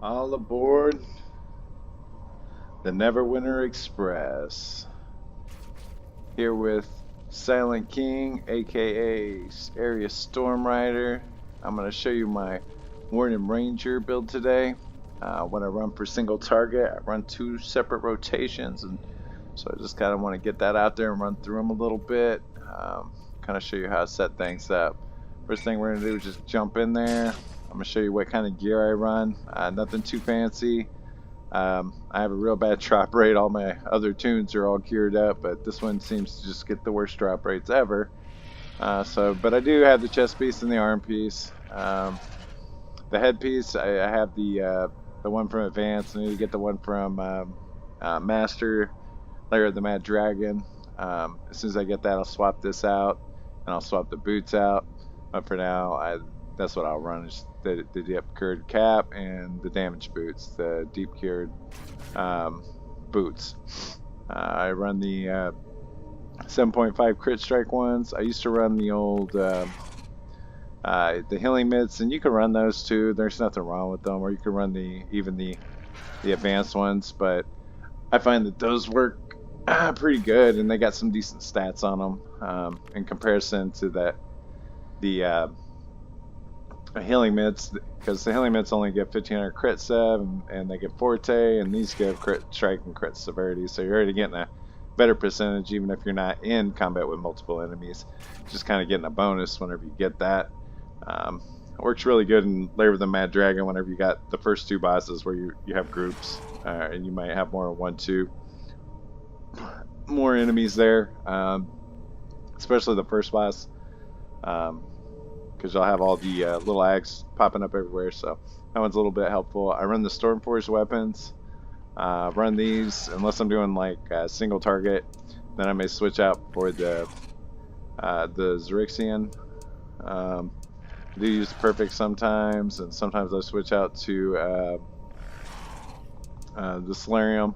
All aboard the Neverwinter Express. Here with Silent King, aka Area Storm Rider. I'm going to show you my Warden Ranger build today. When I run for single target, I run two separate rotations, and so I just kind of want to get that out there and run through them a little bit. Kind of show you how to set things up. First thing we're going to do is just jump in there. I'm going to show you what kind of gear I run. Nothing too fancy. I have a real bad drop rate. All my other tunes are all geared up, but this one seems to just get the worst drop rates ever. But I do have the chest piece and the arm piece. The headpiece, I have the one from Advanced. I need to get the one from Master, Lair of the Mad Dragon. As soon as I get that, I'll swap this out, and I'll swap the boots out. But for now, that's what I'll run, is the deep cured cap and the damage boots, the deep cured boots. I run the 7.5 crit strike ones. I used to run the old the healing mitts, and you can run those too. There's nothing wrong with them. Or you can run even the advanced ones, but I find that those work pretty good, and they got some decent stats on them in comparison to the healing mitts, because the healing mitts only get 1500 crit sev, and they get forte, and these give crit strike and crit severity, so you're already getting a better percentage even if you're not in combat with multiple enemies. Just kind of getting a bonus whenever you get that. It works really good in Lair of the Mad Dragon whenever you got the first two bosses where you have groups, and you might have more than 1-2 more enemies there, especially the first boss, because you'll have all the little ags popping up everywhere, so that one's a little bit helpful. I run the Stormforged weapons, run these unless I'm doing like a single target, then I may switch out for the Zyrixian. I do use Perfect sometimes, and sometimes I switch out to the Solarium.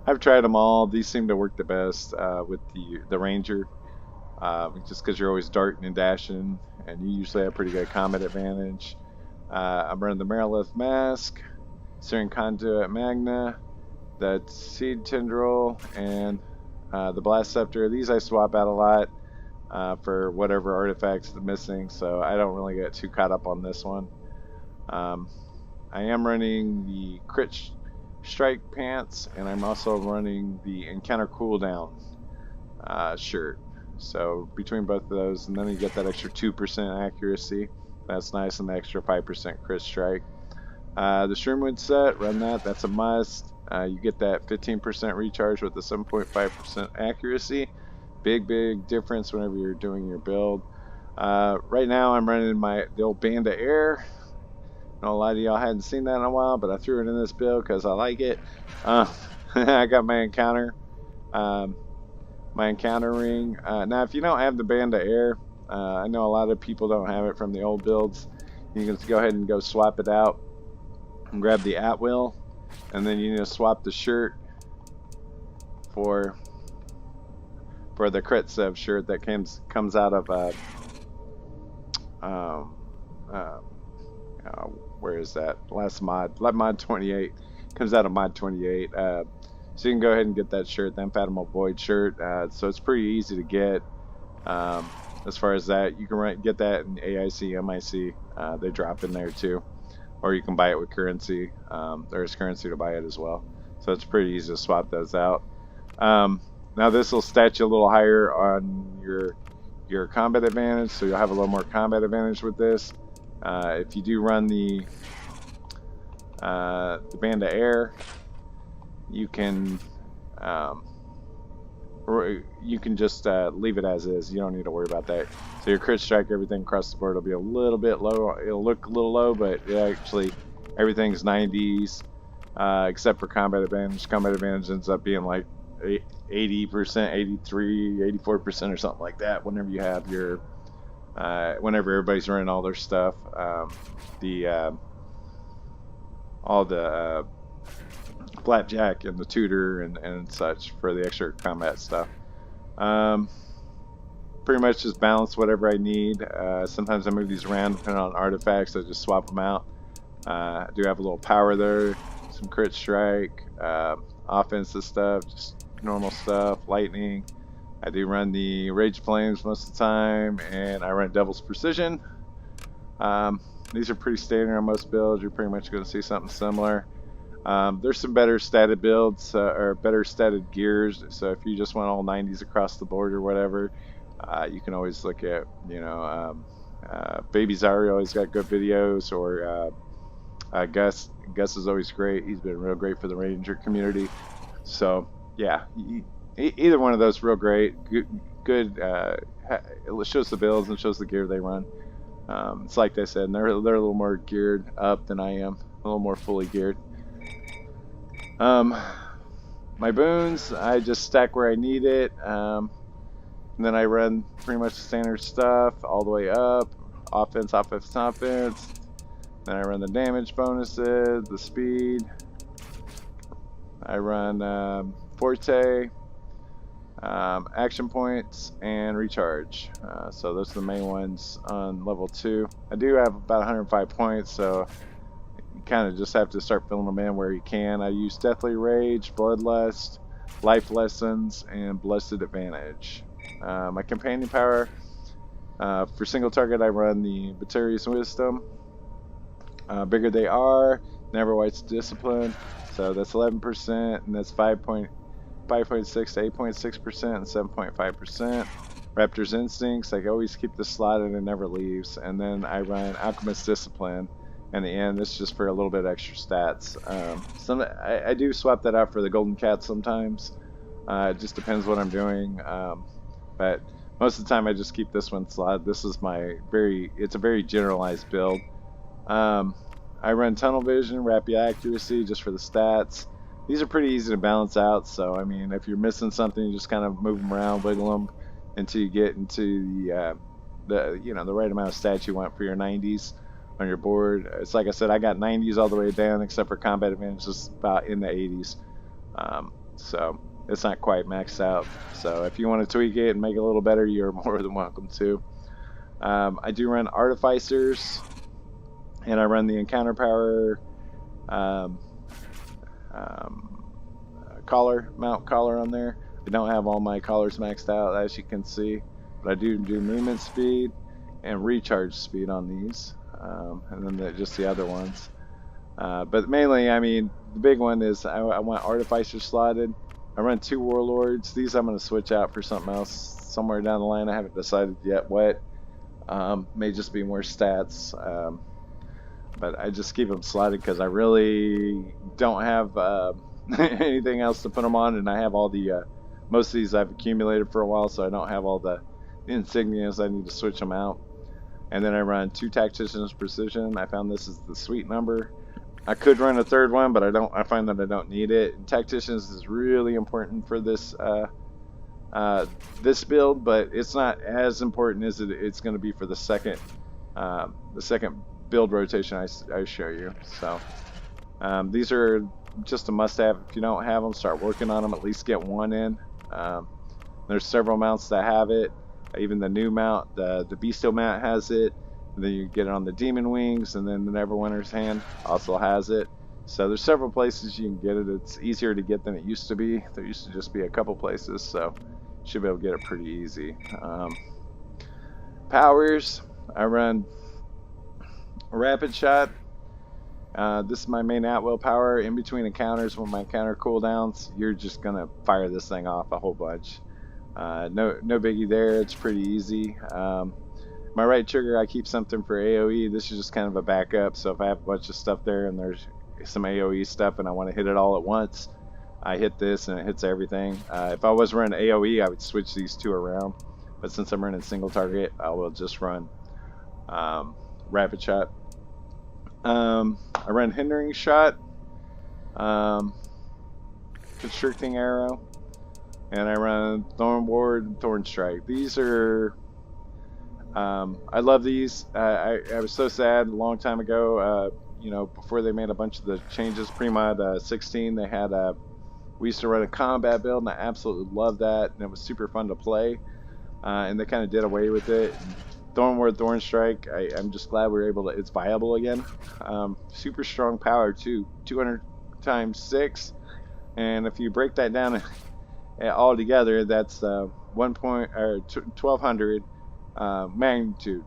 I've tried them all. These seem to work the best with the Ranger, just because you're always darting and dashing, and you usually have pretty good combat advantage. I'm running the Marilith Mask, Searing Conduit Magna, the Seed Tendril, and the Blast Scepter. These I swap out a lot for whatever artifacts are missing, so I don't really get too caught up on this one. I am running the Crit Strike pants, and I'm also running the Encounter Cooldown shirt. So between both of those, and then you get that extra 2% accuracy. That's nice, and the extra 5% crit strike. The Shroomwood set, run that. That's a must. You get that 15% recharge with the 7.5% accuracy. Big difference whenever you're doing your build. Right now I'm running the old Band of Air. I know a lot of y'all hadn't seen that in a while, but I threw it in this build because I like it. I got my encounter ring. Now if you don't have the Band of Air, I know a lot of people don't have it from the old builds. You can go ahead and go swap it out and grab the At-Will, and then you need to swap the shirt for the crit sev shirt that comes out of where is that last mod? Mod 28 comes out of mod 28. So you can go ahead and get that shirt, the Unfathomable Void shirt. So it's pretty easy to get. As far as that, you can get that in AIC, MIC. They drop in there too, or you can buy it with currency. There's currency to buy it as well, so it's pretty easy to swap those out. Now this will stat you a little higher on your combat advantage, so you'll have a little more combat advantage with this. If you do run the Band of Air, you can just leave it as is. You don't need to worry about that. So your crit strike, everything across the board will be a little bit low. It'll look a little low, but actually everything's 90s, except for combat advantage. Combat advantage ends up being like 80%, 83, 84% or something like that whenever you have your whenever everybody's running all their stuff, all the Flapjack and the Tutor and such for the extra combat stuff. Pretty much just balance whatever I need. Sometimes I move these around depending on artifacts. I just swap them out. I do have a little power there, some crit strike, offensive stuff, just normal stuff, lightning. I do run the Rage Flames most of the time, and I run Devil's Precision. These are pretty standard on most builds. You're pretty much going to see something similar. There's some better statted builds or better statted gears. So if you just want all 90s across the board or whatever, you can always look at, Baby Zari always got good videos, or Gus. Gus is always great. He's been real great for the Ranger community. So yeah, either one of those real great. Good. It shows the builds and shows the gear they run. It's like they said, they're a little more geared up than I am. A little more fully geared. My boons, I just stack where I need it. And then I run pretty much the standard stuff all the way up. Offense, offense, offense. Then I run the damage bonuses, the speed. I run Forte, action points, and recharge. So those are the main ones on level 2. I do have about 105 points, so you kind of just have to start filling them in where you can. I use Deathly Rage, Bloodlust, Life Lessons, and Blessed Advantage. My companion power, for single target, I run the Batterious Wisdom. Bigger they are, Neverwinter's Discipline, so that's 11%, and that's 5.6 to 8.6% and 7.5%. Raptor's Instincts, I always keep this slotted and it never leaves. And then I run Alchemist's Discipline. In the end, this is just for a little bit extra stats. I do swap that out for the Golden Cat sometimes. It just depends what I'm doing. But most of the time I just keep this one slotted. This is it's a very generalized build. I run Tunnel Vision, Rapid Accuracy just for the stats. These are pretty easy to balance out, so I mean, if you're missing something, you just kind of move them around, wiggle them until you get into the right amount of stats you want for your 90s on your board. It's like I said, I got 90s all the way down, except for combat advantage, just about in the 80s. So it's not quite maxed out. So if you want to tweak it and make it a little better, you're more than welcome to. I do run Artificers, and I run the Encounter Power. Mount collar on there. I don't have all my collars maxed out, as you can see, but I do movement speed and recharge speed on these, and then just the other ones. But mainly, I mean, the big one is I want Artificer slotted. I run 2 Warlords. These I'm going to switch out for something else somewhere down the line. I haven't decided yet what. May just be more stats. But I just keep them slotted because I really don't have anything else to put them on, and I have all the most of these I've accumulated for a while, so I don't have all the insignias. I need to switch them out. And then I run 2 Tactician's Precision. I found this is the sweet number. I could run a third one, but I find that I don't need it. And Tacticians is really important for this this build, but it's not as important as it's going to be for the second build rotation I show you. So these are just a must-have. If you don't have them, start working on them. At least get one in. There's several mounts that have it. Even the new mount, the Beasto mount has it. And then you get it on the Demon Wings, and then the Neverwinter's Hand also has it. So there's several places you can get it. It's easier to get than it used to be. There used to just be a couple places, so you should be able to get it pretty easy. Powers, I run Rapid Shot. This is my main at-will power. In between encounters, when my encounter cooldowns, you're just gonna fire this thing off a whole bunch. No biggie there. It's pretty easy. My right trigger, I keep something for AoE. This is just kind of a backup. So if I have a bunch of stuff there and there's some AoE stuff and I want to hit it all at once, I hit this and it hits everything. If I was running AoE, I would switch these 2 around. But since I'm running single target, I will just run Rapid Shot. I run Hindering Shot, Constricting Arrow, and I run Thorn Ward and Thorn Strike. These are, I love these. I was so sad a long time ago, before they made a bunch of the changes. Pre-mod 16, they had we used to run a combat build, and I absolutely loved that, and it was super fun to play. And they kind of did away with it. Thorn Ward, Thorn Strike, I'm just glad we were able to, it's viable again. super strong power too. 200 times 6, and if you break that down all together, that's 1200 magnitude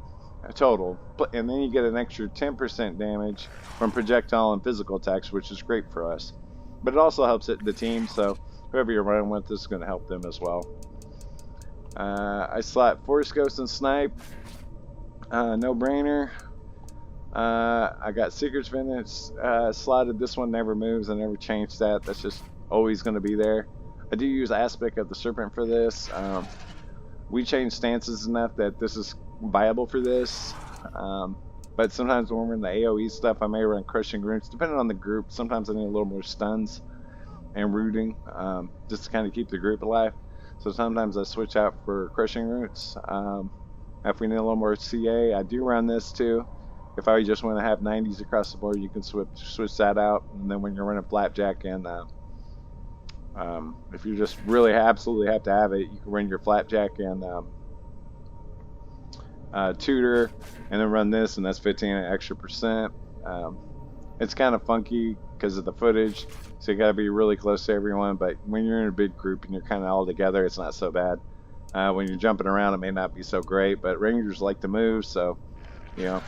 total, and then you get an extra 10% damage from projectile and physical attacks, which is great for us. But it also helps the team, so whoever you're running with, this is going to help them as well. I slot Force Ghost and Snipe, no brainer. I got Seeker's Vengeance slotted. This one never moves. I never changed that. That's just always going to be there. I do use Aspect of the Serpent for this. We changed stances enough that this is viable for this. But sometimes when we're in the AoE stuff, I may run Crushing Roots, depending on the group. Sometimes I need a little more stuns and rooting, just to kind of keep the group alive. So sometimes I switch out for Crushing Roots. If we need a little more CA, I do run this too. If I just want to have 90s across the board, you can switch that out. And then when you're running Flapjack and if you just really absolutely have to have it, you can run your Flapjack and Tutor, and then run this, and that's 15 extra percent. It's kind of funky because of the footage, so you got to be really close to everyone. But when you're in a big group and you're kind of all together, it's not so bad. When you're jumping around, it may not be so great, but Rangers like to move, so you know,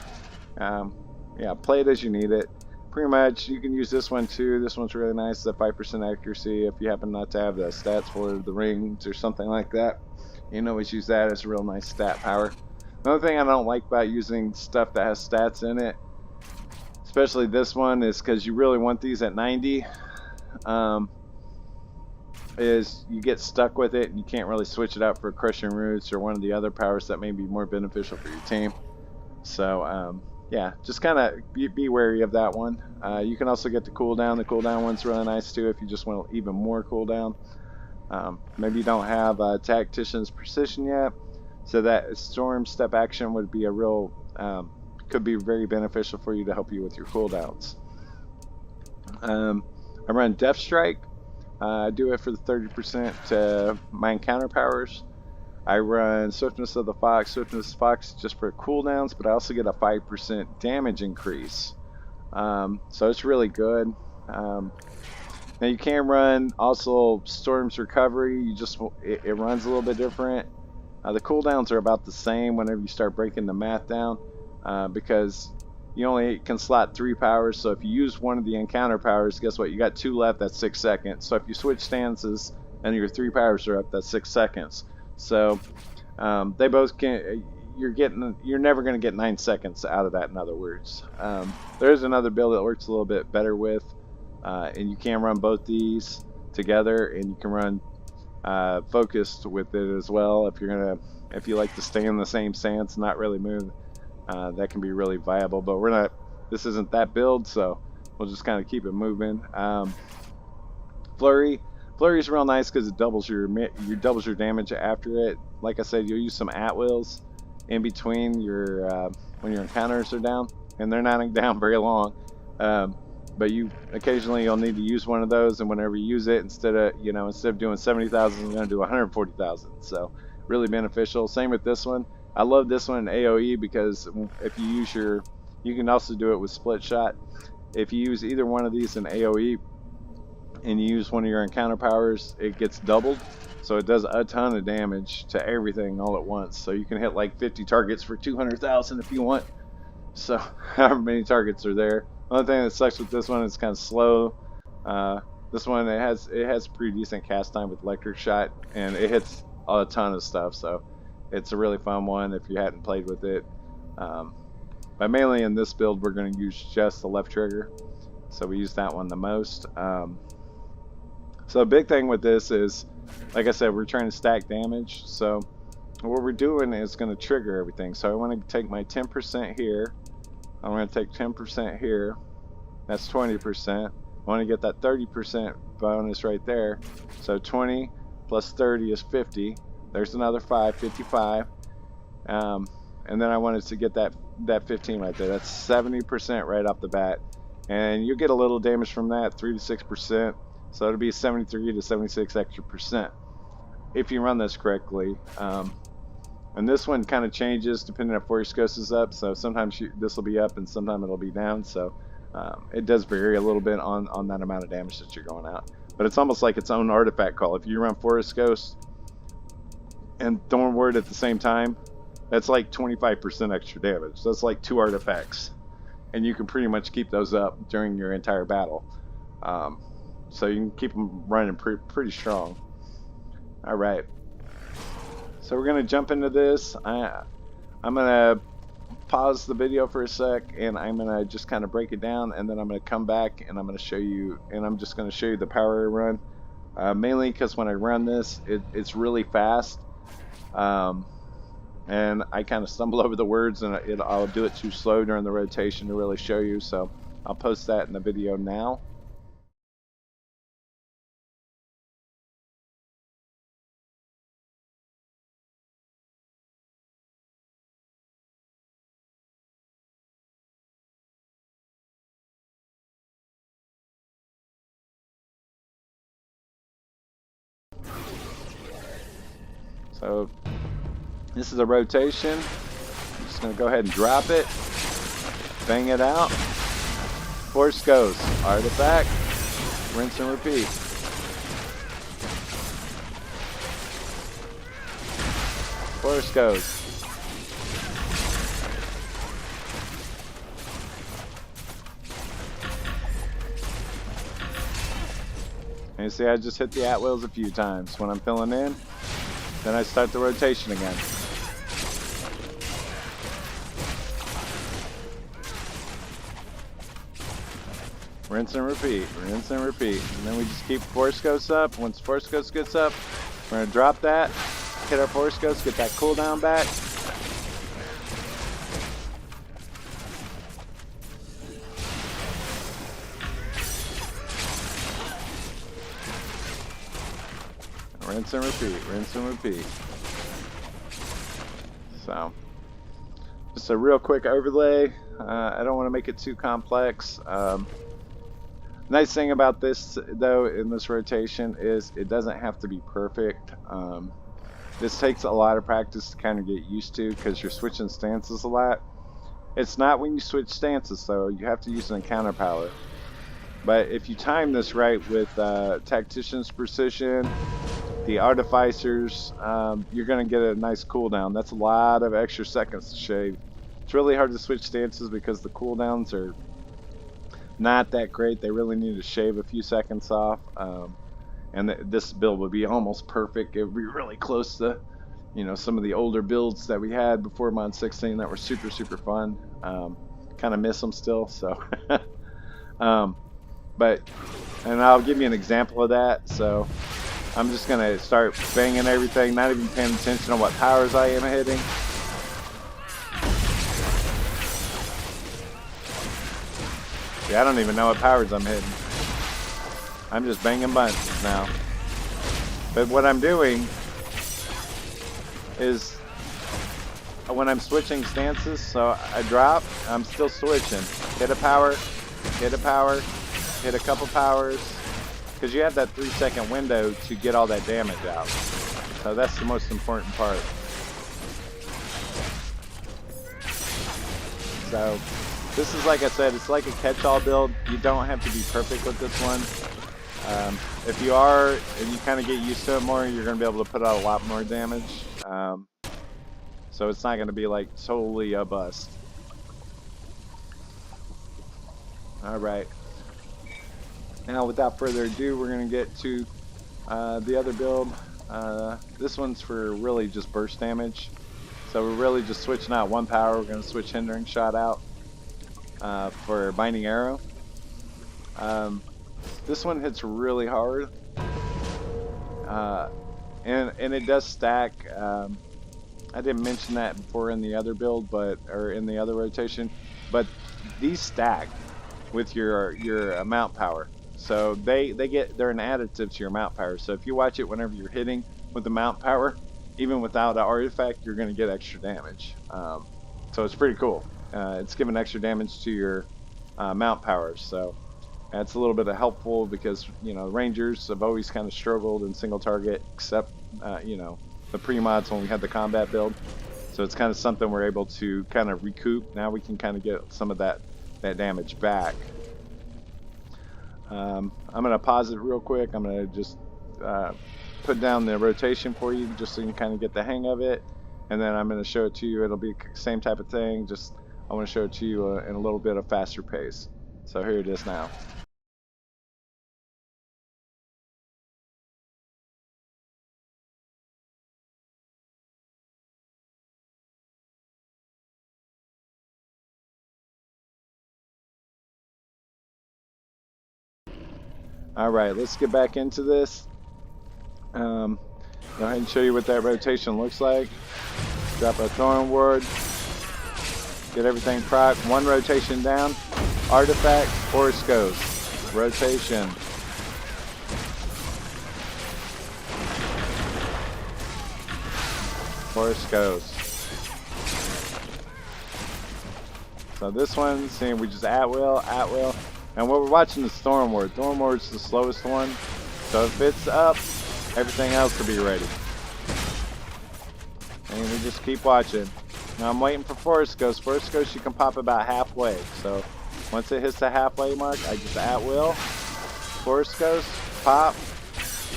yeah, play it as you need it. Pretty much, you can use this one too. This one's really nice. The 5% accuracy. If you happen not to have the stats for the rings or something like that, you can always use that as a real nice stat power. Another thing I don't like about using stuff that has stats in it, especially this one, is because you really want these at 90, is you get stuck with it and you can't really switch it out for Crushing Roots or one of the other powers that may be more beneficial for your team. So yeah, just kind of be wary of that one. You can also get the cooldown. The cooldown one's really nice too if you just want even more cooldown. Maybe you don't have Tactician's Precision yet, so that Storm Step action would be a real, could be very beneficial for you to help you with your cooldowns. I run Death Strike. I do it for the 30% to my encounter powers. I run Swiftness of the Fox. Swiftness of the Fox just for cooldowns, but I also get a 5% damage increase. So it's really good. Now you can run also Storm's Recovery. You just it runs a little bit different. The cooldowns are about the same whenever you start breaking the math down, because you only can slot 3 powers. So if you use one of the encounter powers, guess what? You got 2 left. That's 6 seconds. So if you switch stances and your 3 powers are up, that's 6 seconds. So they both can. You're never going to get 9 seconds out of that. In other words, there's another build that works a little bit better with, and you can run both these together, and you can run focused with it as well. If you like to stay in the same stance, not really move, that can be really viable. But we're not. This isn't that build, so we'll just kind of keep it moving. Flurry is real nice because it doubles your damage after it. Like I said, you'll use some at-wills in between your when your encounters are down, and they're not down very long. But occasionally you'll need to use one of those, and whenever you use it, instead of doing 70,000, you're going to do 140,000. So really beneficial. Same with this one. I love this one in AoE because if you use you can also do it with split shot. If you use either one of these in AoE and you use one of your encounter powers, it gets doubled. So it does a ton of damage to everything all at once. So you can hit like 50 targets for 200,000 if you want. So however many targets are there. One thing that sucks with this one is kind of slow. This one it has pretty decent cast time with electric shot, and it hits a ton of stuff. So it's a really fun one if you hadn't played with it. But mainly in this build, we're going to use just the left trigger, so we use that one the most. So a big thing with this is, like I said, we're trying to stack damage. So what we're doing is going to trigger everything. So I want to take my 10% here. I'm going to take 10% here. That's 20%. I want to get that 30% bonus right there. So 20 plus 30 is 50. There's another 5, 55. And then I wanted to get that 15 right there. That's 70% right off the bat. And you get a little damage from that, 3 to 6%. So it'll be 73 to 76 extra percent if you run this correctly. And this one kind of changes depending on if Force Ghost is up. So sometimes this will be up and sometimes it'll be down. So It does vary a little bit on that amount of damage that you're going out, but it's almost like its own artifact call. If you run Forest Ghost and Thorn Word at the same time, that's like 25% extra damage. That's like 2 artifacts, and you can pretty much keep those up during your entire battle. So you can keep them running pretty strong. All right, so we're gonna jump into this. I'm gonna pause the video for a sec, and I'm gonna just kind of break it down, and then I'm gonna come back and I'm gonna show you, and I'm just gonna show you the power I run, mainly because when I run this, it's really fast, and I kind of stumble over the words, and I'll do it too slow during the rotation to really show you, so I'll post that in the video now. So this is a rotation. I'm just going to go ahead and drop it, bang it out. Force goes, artifact, rinse and repeat. Force goes. And you see I just hit the at-wills a few times. When I'm filling in, then I start the rotation again. Rinse and repeat, rinse and repeat. And then we just keep Force Ghost up. Once Force Ghost gets up, we're gonna drop that, hit our Force Ghost, get that cooldown back. Rinse and repeat, rinse and repeat. So, just a real quick overlay. I don't want to make it too complex. Nice thing about this, though, in this rotation is it doesn't have to be perfect. This takes a lot of practice to kind of get used to because you're switching stances a lot. It's not when you switch stances, though. You have to use an encounter power. But if you time this right with Tactician's Precision, the Artificers, you're going to get a nice cooldown. That's a lot of extra seconds to shave. It's really hard to switch stances because the cooldowns are not that great. They really need to shave a few seconds off. And this build would be almost perfect. It would be really close to, you know, some of the older builds that we had before Mod 16 that were super, super fun. Kind of miss them still, so. And I'll give you an example of that. So I'm just going to start banging everything, not even paying attention to what powers I am hitting. Yeah, I don't even know what powers I'm hitting. I'm just banging buttons now. But what I'm doing is when I'm switching stances, so I drop, I'm still switching. Hit a power, hit a power, hit a couple powers, because you have that 3-second window to get all that damage out. So that's the most important part. So this is, like I said, it's like a catch-all build. You don't have to be perfect with this one. If you are, and you kind of get used to it more, you're going to be able to put out a lot more damage. So it's not going to be like totally a bust. Alright. Now without further ado, we're going to get to the other build. This one's for really just burst damage. So we're really just switching out one power. We're going to switch Hindering Shot out for Binding Arrow. This one hits really hard. And it does stack. I didn't mention that before in the other build, or in the other rotation, but these stack with your mount power. So they're an additive to your mount power. So if you watch it whenever you're hitting with the mount power, even without an artifact, you're going to get extra damage. So it's pretty cool. It's giving extra damage to your mount powers. So that's a little bit of helpful because, you know, Rangers have always kind of struggled in single target, except, you know, the pre-mods when we had the combat build. So it's kind of something we're able to kind of recoup. Now we can kind of get some of that that damage back. I'm going to pause it real quick. I'm going to just put down the rotation for you just so you can kind of get the hang of it. And then I'm going to show it to you. It'll be the same type of thing. Just I want to show it to you in a little bit of faster pace. So here it is now. Alright, let's get back into this. Go ahead and show you what that rotation looks like. Drop a Thorn Ward. Get everything proc. One rotation down. Artifact. Force Ghost. Rotation. Force Ghost. So this one, see, we just at will. And what we're watching is Thorn Ward. Thorn Ward's the slowest one. So if it's up, everything else will be ready. And we just keep watching. Now I'm waiting for Force Ghost. Force Ghost you can pop about halfway. So once it hits the halfway mark, I just at will. Force Ghost, pop,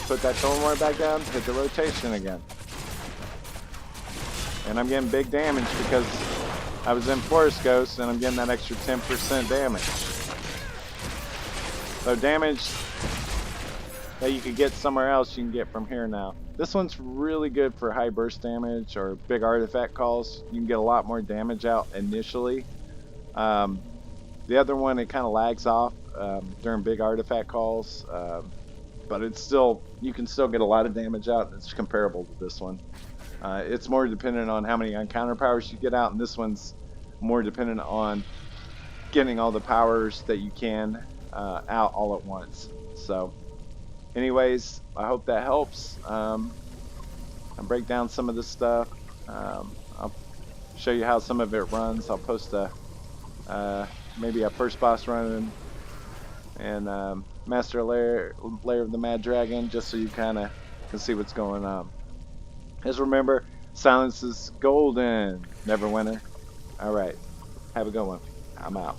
put that Thorn Ward back down, hit the rotation again. And I'm getting big damage because I was in Force Ghost and I'm getting that extra 10% damage. So damage that you could get somewhere else, you can get from here now. This one's really good for high burst damage or big artifact calls. You can get a lot more damage out initially. The other one, it kind of lags off during big artifact calls, but it's still, you can still get a lot of damage out. It's comparable to this one. It's more dependent on how many encounter powers you get out, and this one's more dependent on getting all the powers that you can out all at once. So anyways, I hope that helps. I'll break down some of this stuff. I'll show you how some of it runs. I'll post maybe a first boss run and master layer of the Mad Dragon, just so you kind of can see what's going on. Just remember, silence is golden. Neverwinter. Alright, have a good one. I'm out.